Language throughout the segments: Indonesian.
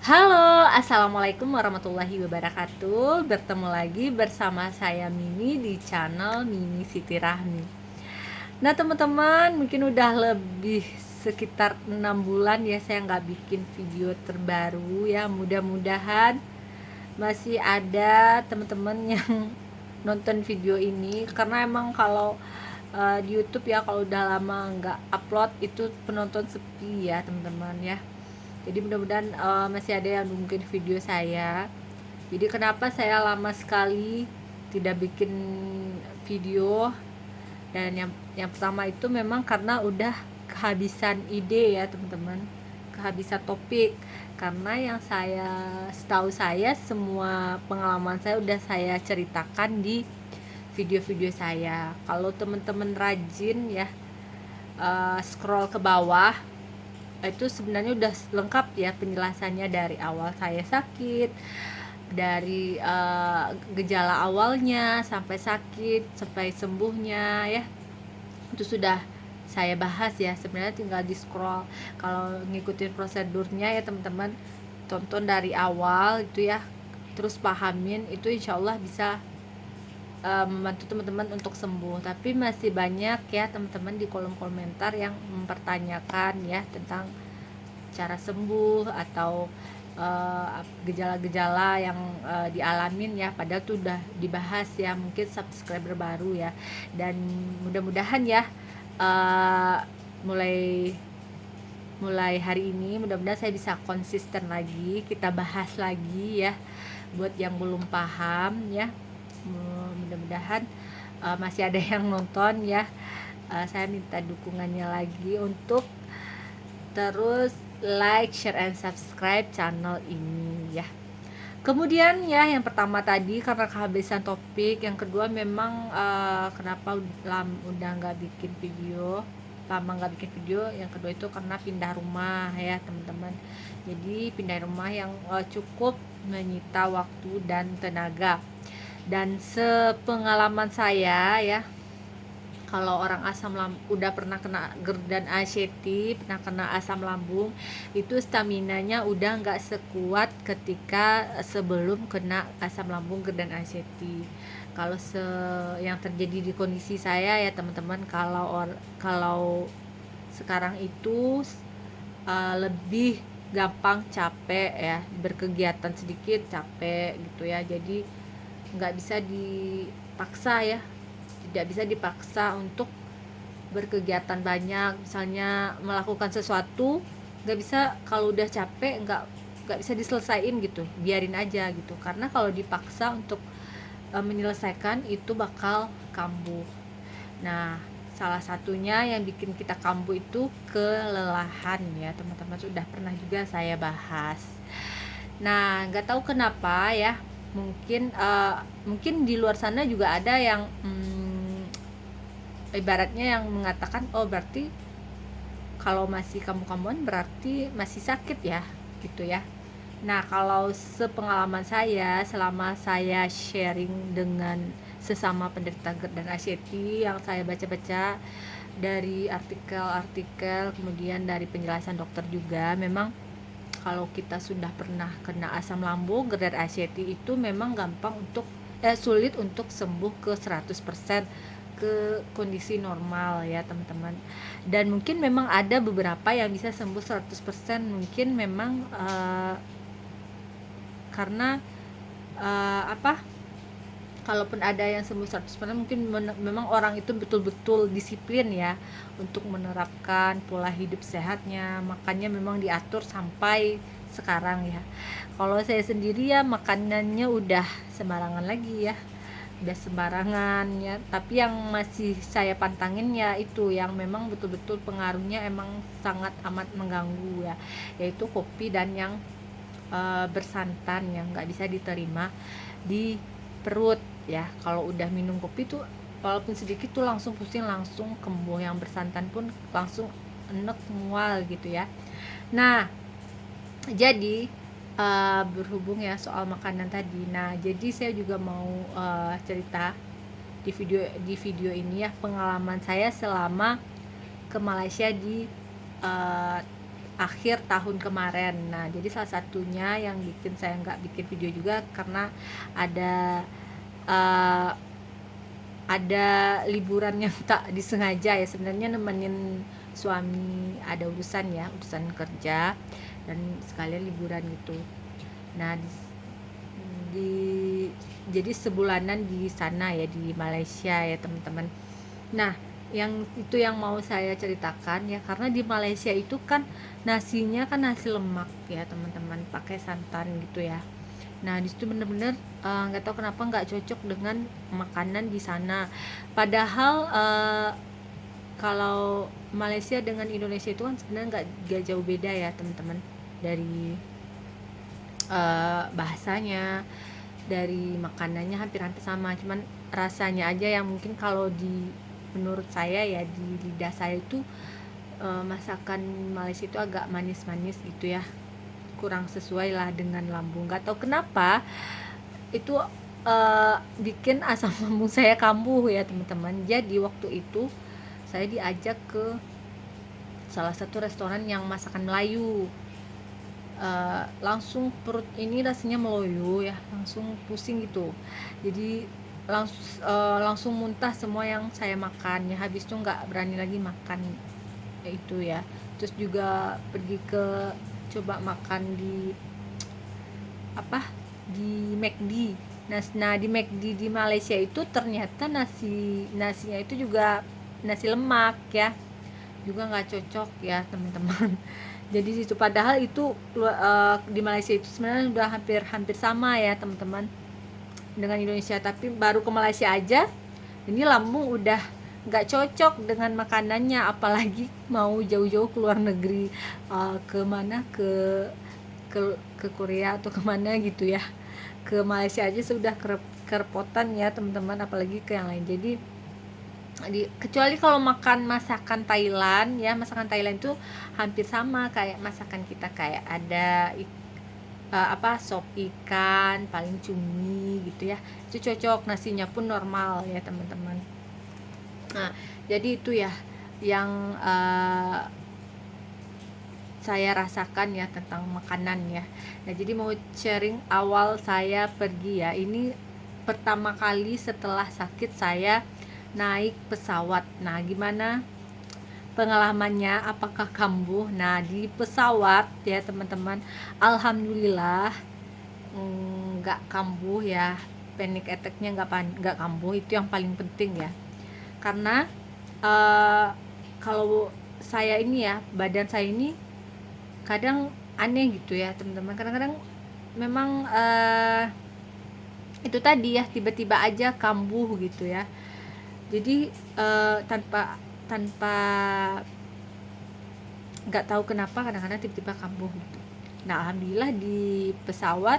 Halo, assalamualaikum warahmatullahi wabarakatuh. Bertemu lagi bersama saya Mimi di channel Mimi Siti Rahmi. Nah teman-teman, mungkin udah lebih sekitar 6 bulan ya saya nggak bikin video terbaru ya. Mudah-mudahan masih ada teman-teman yang nonton video ini, karena emang kalau di YouTube ya, kalau udah lama nggak upload itu penonton sepi ya teman-teman ya. Jadi mudah-mudahan masih ada yang nungguin video saya. Jadi kenapa saya lama sekali tidak bikin video? Dan yang pertama itu memang karena udah kehabisan ide ya teman-teman, kehabisan topik. Karena yang setahu saya semua pengalaman saya udah saya ceritakan di video-video saya. Kalau teman-teman rajin ya scroll ke bawah, itu sebenarnya udah lengkap ya penjelasannya, dari awal saya sakit, dari gejala awalnya sampai sakit sampai sembuhnya ya, itu sudah saya bahas ya. Sebenarnya tinggal di scroll. Kalau ngikutin prosedurnya ya teman-teman, tonton dari awal itu ya, terus pahamin, itu insya Allah bisa membantu teman-teman untuk sembuh. Tapi masih banyak ya teman-teman di kolom komentar yang mempertanyakan ya tentang cara sembuh atau gejala-gejala yang dialamin ya, padahal tuh udah dibahas ya, mungkin subscriber baru ya. Dan mudah-mudahan ya uh, mulai mulai hari ini mudah-mudahan saya bisa konsisten lagi, kita bahas lagi ya buat yang belum paham ya. Mudah-mudahan masih ada yang nonton ya. Saya minta dukungannya lagi untuk terus like, share, and subscribe channel ini ya. Kemudian ya, yang pertama tadi karena kehabisan topik, yang kedua memang kenapa udah nggak bikin video, lama nggak bikin video. Yang kedua itu karena pindah rumah ya teman-teman. Jadi pindah rumah yang cukup menyita waktu dan tenaga. Dan sepengalaman saya ya, kalau orang udah pernah kena GERD dan anxiety, pernah kena asam lambung, itu staminanya udah nggak sekuat ketika sebelum kena asam lambung, GERD dan anxiety. Kalau yang terjadi di kondisi saya ya teman-teman, kalau sekarang itu lebih gampang capek ya, berkegiatan sedikit capek gitu ya. Jadi nggak bisa dipaksa ya, tidak bisa dipaksa untuk berkegiatan banyak, misalnya melakukan sesuatu, nggak bisa. Kalau udah capek nggak bisa diselesaikan gitu, biarin aja gitu. Karena kalau dipaksa untuk menyelesaikan itu bakal kambuh. Nah, salah satunya yang bikin kita kambuh itu kelelahan ya teman-teman, sudah pernah juga saya bahas. Nah, nggak tahu kenapa ya, mungkin di luar sana juga ada yang ibaratnya yang mengatakan, oh berarti kalau masih kambuh-kambuhan berarti masih sakit ya gitu ya. Nah, kalau sepengalaman saya selama saya sharing dengan sesama penderita GERD dan anxiety, yang saya baca-baca dari artikel-artikel, kemudian dari penjelasan dokter juga, memang kalau kita sudah pernah kena asam lambung, GERD dan anxiety itu memang sulit untuk sembuh ke 100% ke kondisi normal ya teman-teman. Dan mungkin memang ada beberapa yang bisa sembuh 100%, mungkin memang karena kalaupun ada yang sembuh 100%, mungkin memang orang itu betul-betul disiplin ya untuk menerapkan pola hidup sehatnya, makannya memang diatur sampai sekarang ya. Kalau saya sendiri ya makanannya udah sembarangan lagi ya, udah sembarangan ya. Tapi yang masih saya pantangin ya itu yang memang betul-betul pengaruhnya emang sangat amat mengganggu ya, yaitu kopi dan yang bersantan yang nggak bisa diterima di perut ya. Kalau udah minum kopi tuh walaupun sedikit tuh langsung pusing, langsung kembuh. Yang bersantan pun langsung enek, mual gitu ya. Nah, jadi berhubung ya soal makanan tadi. Nah, jadi saya juga mau cerita di video ini ya, pengalaman saya selama ke Malaysia di akhir tahun kemarin. Nah, jadi salah satunya yang bikin saya nggak bikin video juga karena ada uh, ada liburan yang tak disengaja ya, sebenarnya nemenin suami ada urusan kerja dan sekalian liburan gitu. Nah, di jadi sebulanan di sana ya, di Malaysia ya teman-teman. Nah, yang itu yang mau saya ceritakan ya, karena di Malaysia itu kan nasinya kan nasi lemak ya teman-teman, pakai santan gitu ya. Nah, di situ bener-bener nggak tahu kenapa nggak cocok dengan makanan di sana. Padahal kalau Malaysia dengan Indonesia itu kan sebenarnya nggak jauh beda ya teman-teman, dari bahasanya, dari makanannya hampir-hampir sama, cuman rasanya aja yang mungkin kalau menurut saya ya, di lidah saya itu masakan Malaysia itu agak manis-manis gitu ya, kurang sesuai lah dengan lambung. Nggak tahu kenapa itu bikin asam lambung saya kambuh ya teman-teman. Jadi waktu itu saya diajak ke salah satu restoran yang masakan Melayu. Langsung perut ini rasanya meloyo ya, langsung pusing gitu. Jadi langsung muntah semua yang saya makan ya, habis itu nggak berani lagi makan itu ya. Terus juga pergi ke coba makan di di McD. Nah, di McD di Malaysia itu ternyata nasinya itu juga nasi lemak ya, juga nggak cocok ya teman-teman. Jadi itu padahal itu di Malaysia itu sebenarnya udah hampir sama ya teman-teman dengan Indonesia, tapi baru ke Malaysia aja ini lambung udah nggak cocok dengan makanannya, apalagi mau jauh-jauh ke luar negeri, ke mana, ke Korea atau kemana gitu ya. Ke Malaysia aja sudah kerepotan ya teman-teman, apalagi ke yang lain. Jadi kecuali kalau makan masakan Thailand ya, masakan Thailand itu hampir sama kayak masakan kita, kayak ada sop ikan paling cumi gitu ya, itu cocok, nasinya pun normal ya teman-teman. Nah, jadi itu ya yang saya rasakan ya tentang makanan ya. Nah, jadi mau sharing awal saya pergi ya, ini pertama kali setelah sakit saya naik pesawat. Nah, gimana pengalamannya, apakah kambuh? Nah, di pesawat ya teman-teman, alhamdulillah nggak kambuh ya, panic attack-nya nggak kambuh, itu yang paling penting ya. Karena kalau saya ini ya, badan saya ini kadang aneh gitu ya teman-teman, kadang-kadang memang itu tadi ya, tiba-tiba aja kambuh gitu ya. Jadi tanpa nggak tahu kenapa kadang-kadang tiba-tiba kambuh gitu. Nah, alhamdulillah di pesawat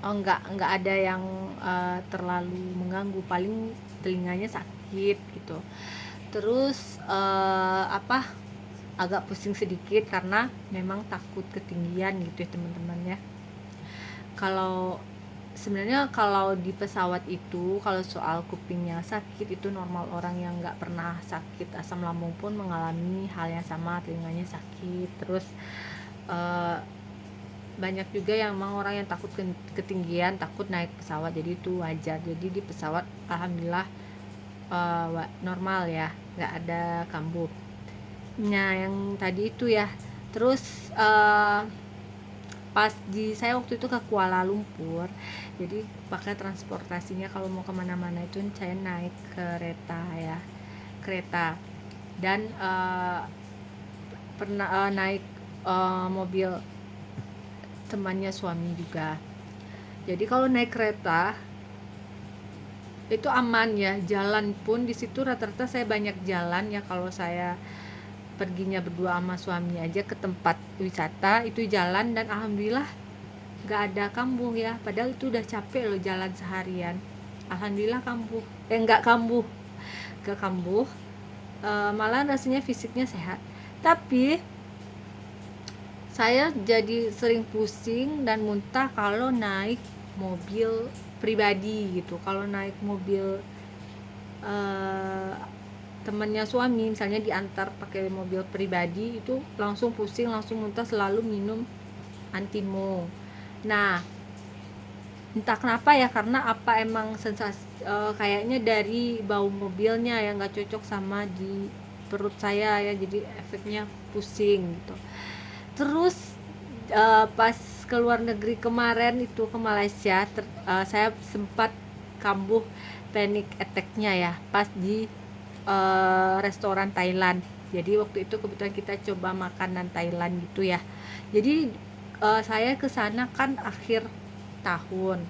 nggak ada yang terlalu mengganggu, paling telinganya sakit gitu. Terus agak pusing sedikit karena memang takut ketinggian gitu ya teman-teman ya. Kalau sebenarnya kalau di pesawat itu, kalau soal kupingnya sakit itu normal, orang yang nggak pernah sakit asam lambung pun mengalami hal yang sama, telinganya sakit. Terus banyak juga yang memang orang yang takut ketinggian, takut naik pesawat, jadi itu wajar. Jadi di pesawat alhamdulillah normal ya, nggak ada kambuh. Nah, yang tadi itu ya. Terus pas saya waktu itu ke Kuala Lumpur, jadi pakai transportasinya kalau mau kemana-mana itu saya naik kereta dan pernah naik mobil temannya suami juga. Jadi kalau naik kereta itu aman ya, jalan pun di situ rata-rata saya banyak jalan ya, kalau saya perginya berdua sama suami aja ke tempat wisata itu jalan, dan alhamdulillah nggak ada kambuh ya, padahal itu udah capek loh jalan seharian. Alhamdulillah nggak kambuh, malah rasanya fisiknya sehat. Tapi saya jadi sering pusing dan muntah kalau naik mobil pribadi gitu. Kalau naik mobil temannya suami misalnya diantar pakai mobil pribadi itu langsung pusing, langsung muntah, selalu minum Antimo. Nah, entah kenapa ya, karena apa emang sensasi kayaknya dari bau mobilnya yang nggak cocok sama di perut saya ya, jadi efeknya pusing gitu. Terus pas ke luar negeri kemarin itu ke Malaysia, saya sempat kambuh panic attack-nya ya pas di restoran Thailand. Jadi waktu itu kebetulan kita coba makanan Thailand gitu ya. Jadi saya ke sana kan akhir tahun.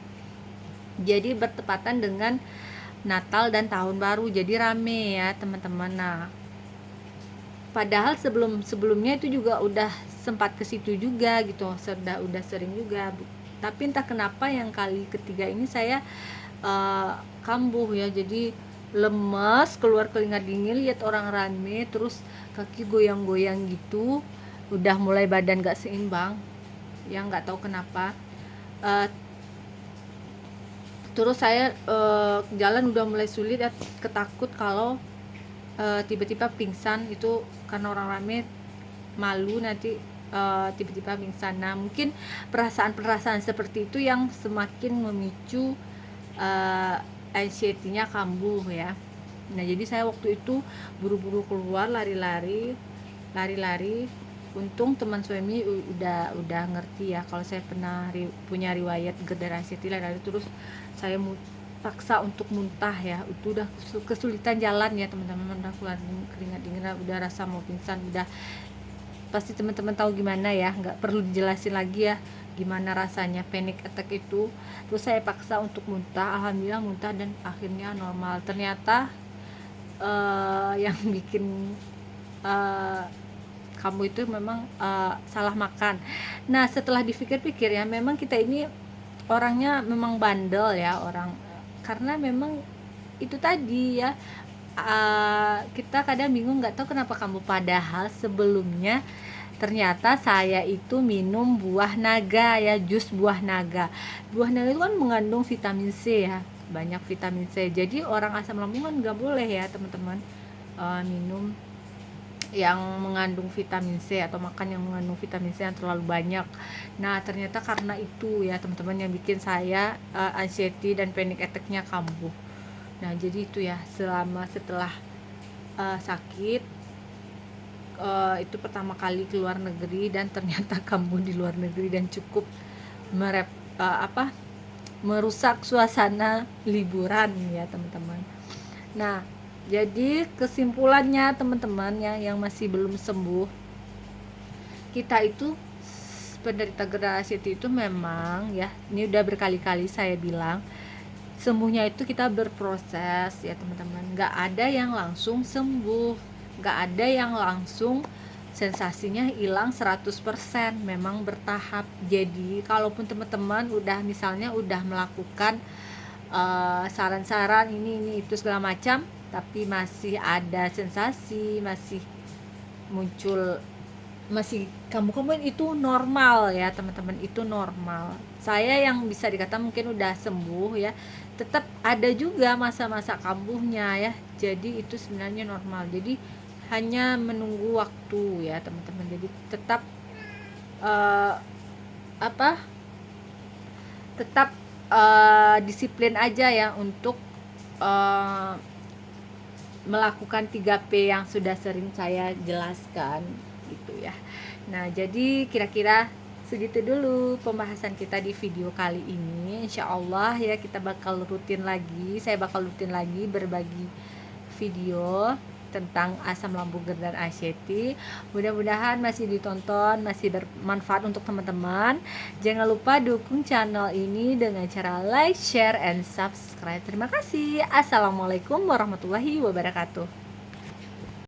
Jadi bertepatan dengan Natal dan Tahun Baru. Jadi rame ya, teman-teman. Nah, padahal sebelumnya itu juga udah sempat ke situ juga gitu. Udah sering juga. Tapi entah kenapa yang kali ketiga ini saya kambuh ya. Jadi lemes, keluar keringat dingin, lihat orang rame, terus kaki goyang-goyang gitu, udah mulai badan gak seimbang ya, nggak tahu kenapa. Terus saya jalan udah mulai sulit ya, ketakut kalau tiba-tiba pingsan, itu karena orang rame, malu nanti tiba-tiba pingsan. Nah, mungkin perasaan-perasaan seperti itu yang semakin memicu anxiety-nya kambuh ya. Nah, jadi saya waktu itu buru-buru keluar, lari-lari. Untung teman suami udah ngerti ya kalau saya pernah punya riwayat GERD dan anxiety, lari-lari terus saya paksa untuk muntah ya. Itu udah kesulitan jalan ya teman-teman, udah keluar keringat dingin, udah rasa mau pingsan, udah pasti teman-teman tahu gimana ya, nggak perlu dijelasin lagi ya gimana rasanya panic attack itu. Terus saya paksa untuk muntah, alhamdulillah muntah dan akhirnya normal. Ternyata yang bikin kamu itu memang salah makan. Nah, setelah dipikir-pikir ya, memang kita ini orangnya memang bandel ya, karena memang itu tadi ya, kita kadang bingung, nggak tahu kenapa kamu, padahal sebelumnya ternyata saya itu minum buah naga ya, jus buah naga. Buah naga itu kan mengandung vitamin C ya, banyak vitamin C. Jadi orang asam lambung kan nggak boleh ya teman-teman minum yang mengandung vitamin C atau makan yang mengandung vitamin C yang terlalu banyak. Nah, ternyata karena itu ya teman-teman yang bikin saya anxiety dan panic attack-nya kambuh. Nah, jadi itu ya, setelah sakit itu pertama kali ke luar negeri, dan ternyata kambuh di luar negeri dan cukup merusak suasana liburan ya teman-teman. Nah, jadi kesimpulannya teman-teman yang masih belum sembuh, kita itu penderita GERD anxiety itu memang ya, ini udah berkali-kali saya bilang, sembuhnya itu kita berproses ya teman-teman. Nggak ada yang langsung sembuh, nggak ada yang langsung sensasinya hilang 100%, memang bertahap. Jadi kalaupun teman-teman misalnya udah melakukan saran-saran ini itu segala macam, tapi masih ada sensasi, masih muncul, masih kamu itu normal ya teman-teman, itu normal. Saya yang bisa dikata mungkin udah sembuh ya, tetap ada juga masa-masa kambuhnya ya, jadi itu sebenarnya normal. Jadi hanya menunggu waktu ya teman-teman. Jadi tetap disiplin aja ya untuk melakukan 3P yang sudah sering saya jelaskan gitu ya. Nah, jadi kira-kira segitu dulu pembahasan kita di video kali ini. Insya Allah ya, kita bakal rutin lagi, saya bakal rutin lagi berbagi video tentang asam lambung, GERD dan anxiety. Mudah-mudahan masih ditonton, masih bermanfaat untuk teman-teman. Jangan lupa dukung channel ini dengan cara like, share, and subscribe. Terima kasih. Assalamualaikum warahmatullahi wabarakatuh.